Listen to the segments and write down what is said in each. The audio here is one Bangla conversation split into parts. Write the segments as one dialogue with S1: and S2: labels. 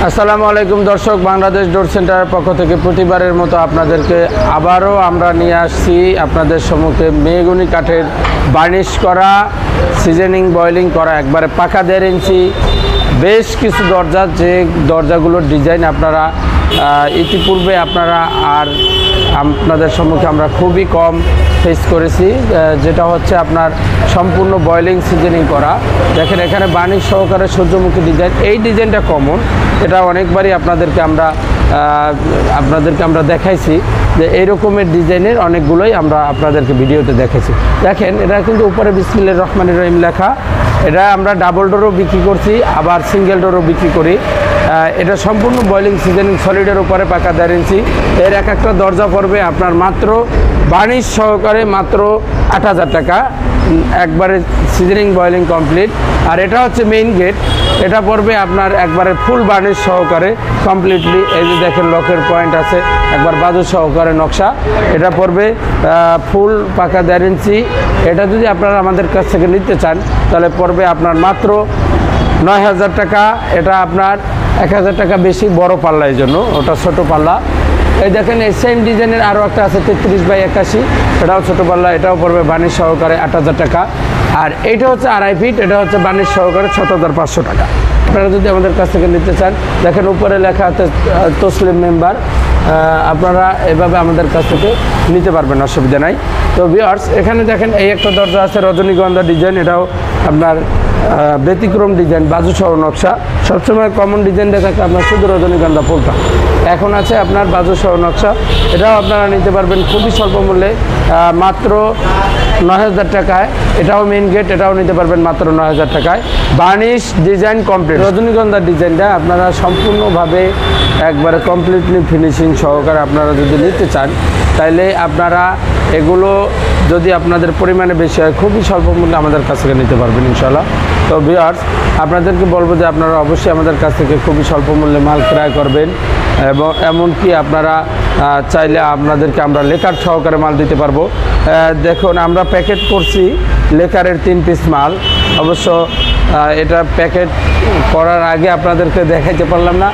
S1: আসসালামু আলাইকুম দর্শক, বাংলাদেশ ডোর সেন্টারের পক্ষ থেকে প্রতিবারের মতো আপনাদেরকে আবারও আমরা নিয়ে আসছি আপনাদের সম্মুখে মেহগনি কাঠের বার্নিশ করা, সিজনিং বয়েলিং করা একবারে পাকা 1.5 ইঞ্চি বেশ কিছু দরজা, যে দরজাগুলোর ডিজাইন আপনারা ইতিপূর্বে আপনাদের সম্মুখে আমরা খুবই কম ফেস করেছি, যেটা হচ্ছে আপনার সম্পূর্ণ বয়েলিং সিজনিং করা। দেখেন এখানে বার্নিশ সহকারে সূর্যমুখী ডিজাইন, এই ডিজাইনটা কমন, এটা অনেকবারই আপনাদেরকে আমরা দেখাইছি যে এই রকমের ডিজাইনের অনেকগুলোই আমরা আপনাদেরকে ভিডিওতে দেখাইছি। দেখেন এটা কিন্তু উপরে বিসমিল্লাহির রহমানির রহিম লেখা। এটা আমরা ডাবল ডোরও বিক্রি করছি, আবার সিঙ্গেল ডোরও বিক্রি করি। এটা সম্পূর্ণ বয়েলিং সিজনিং সলিডের উপরে পাকা 1.5 ইঞ্চি। এর এক একটা দরজা পড়বে আপনার মাত্র বার্নিশ সহকারে মাত্র 8,000 টাকা, একবারে সিজনিং বয়েলিং কমপ্লিট। আর এটা হচ্ছে মেইন গেট, এটা পড়বে আপনার একবারে ফুল বার্নিশ সহকারে কমপ্লিটলি। এই যে দেখেন লকের পয়েন্ট আছে, একবার বাজু সহকারে নকশা। এটা পড়বে ফুল পাকা 1.5 ইঞ্চি। এটা যদি আপনারা আমাদের কাছ থেকে নিতে চান তাহলে পড়বে আপনার মাত্র 9,000 টাকা। এটা আপনার 1,000 টাকা বেশি বড় পাল্লা, এই জন্য ওটা ছোটো পাল্লা। এই দেখেন এই সেম ডিজাইনের আরও একটা আছে 33/81, এটাও ছোটো পাল্লা, এটাও পড়বে বার্নিশ সহকারে 8,000 টাকা। আর এইটা হচ্ছে 2.5 ফিট, এটা হচ্ছে বার্নিশ সহকারে 7,500 টাকা। আপনারা যদি আমাদের কাছ থেকে নিতে চান, দেখেন উপরে লেখা আছে তসলিম মেম্বার, আপনারা এভাবে আমাদের কাছ থেকে নিতে পারবেন, অসুবিধা নাই। তো ভিউয়ার্স, এখানে দেখেন এই একটা দরজা আছে রজনীগন্ধা ডিজাইন, এটাও আপনার ব্যতিক্রম ডিজাইন, বাজু সহ নকশা। সবসময় কমন ডিজাইনটা থাকে আপনার শুধু রজনীগন্ধা ফুলটা, এখন আছে আপনার বাজু সহ নকশা। এটাও আপনারা নিতে পারবেন খুবই স্বল্প মূল্যে, মাত্র 9,000 টাকায়। এটাও মেইন গেট, এটাও নিতে পারবেন মাত্র 9,000 টাকায়। বার্নিশ ডিজাইন কমপ্লিট, রজনীগন্ধার ডিজাইনটা আপনারা সম্পূর্ণভাবে একবারে কমপ্লিটলি ফিনিশিং সহকারে আপনারা যদি নিতে চান, তাইলে আপনারা এগুলো যদি আপনাদের পরিমাণে বেশি হয় খুবই স্বল্প মূল্যে আমাদের কাছ থেকে নিতে পারবেন ইনশাআল্লাহ। তো ভিউয়ার্স, আপনাদেরকে বলবো যে আপনারা অবশ্যই আমাদের কাছ থেকে খুবই স্বল্প মূল্যে মাল ক্রয় করবেন, এবং এমনকি আপনারা চাইলে আপনাদেরকে আমরা লেকার সহকারে মাল দিতে পারবো। দেখুন আমরা প্যাকেট করছি লেকারের 3 পিস মাল, অবশ্য এটা প্যাকেট করার আগে আপনাদেরকে দেখাইতে পারলাম না।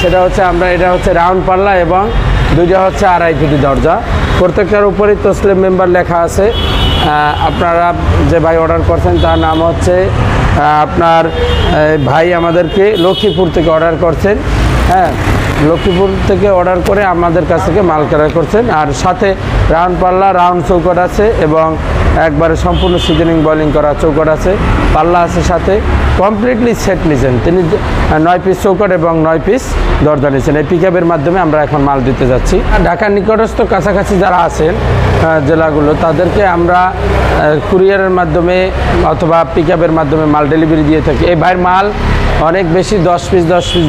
S1: সেটা হচ্ছে এটা হচ্ছে রাউন্ড পাল্লা এবং দুইটা হচ্ছে 2.5 ফিট দরজা। প্রত্যেকটার উপরেই তসলিম মেম্বার লেখা আছে। আপনারা যে ভাই অর্ডার করছেন তার নাম হচ্ছে আপনার ভাই আমাদেরকে লক্ষ্মীপুর থেকে অর্ডার করছেন, হ্যাঁ, লক্ষ্মীপুর থেকে অর্ডার করে আমাদের কাছ থেকে মাল ক্রয় করছেন। আর সাথে রাউন্ড পাল্লা, রাউন্ড চৌকট আছে এবং একবারে সম্পূর্ণ সিজনিং বয়েলিং করা চৌকট আছে, পাল্লা আছে, সাথে কমপ্লিটলি সেট নিয়েছেন তিনি। 9 পিস চৌকট এবং 9 পিস দরজা নিয়েছেন। এই পিকআপের মাধ্যমে আমরা এখন মাল দিতে যাচ্ছি। ঢাকার নিকটস্থ কাছাকাছি যারা আছেন জেলাগুলো, তাদেরকে আমরা কুরিয়ারের মাধ্যমে অথবা পিকআপের মাধ্যমে মাল ডেলিভারি দিয়ে থাকি। এই ভাইয়ের মাল অনেক বেশি, 10 পিস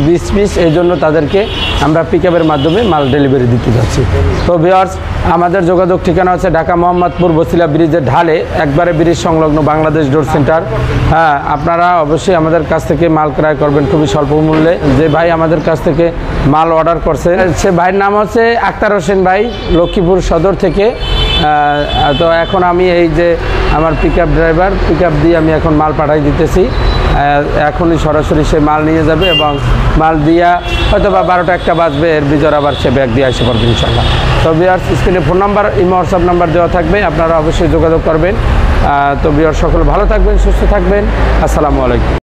S1: 20 পিস, এই জন্য তাদেরকে আমরা পিকআপের মাধ্যমে মাল ডেলিভারি দিতে যাচ্ছি। তো ভিউয়ার্স, আমাদের যোগাযোগ ঠিকানা হচ্ছে ঢাকা মোহাম্মদপুর বসিলা ব্রিজের ঢালে, একবারে ব্রিজ সংলগ্ন বাংলাদেশ ডোর সেন্টার। হ্যাঁ, আপনারা অবশ্যই আমাদের কাছ থেকে মাল ক্রয় করবেন খুবই স্বল্প মূল্যে। যে ভাই আমাদের কাছ থেকে মাল অর্ডার করছে সে ভাইয়ের নাম হচ্ছে আক্তার হোসেন ভাই, লক্ষ্মীপুর সদর থেকে। তো এখন আমি এই যে আমার পিকআপ ড্রাইভার, পিকআপ দিয়ে আমি এখন মাল পাঠাই দিতেছি। এখনই সরাসরি সে মাল নিয়ে যাবে এবং মাল দিয়া হয়তো বা 12টা 1টা বাজবে, এর ভিতর আবার সে ব্যাগ দিয়ে আসতে পারবে ইনশাআল্লাহ। তো ভিউয়ার্স, স্ক্রিনে phone number, imo WhatsApp number দেওয়া থাকবে, আপনারা অবশ্যই যোগাযোগ করবেন। তো ভিউয়ার্স, সকলে ভালো থাকবেন, সুস্থ থাকবেন। আসসালামু আলাইকুম।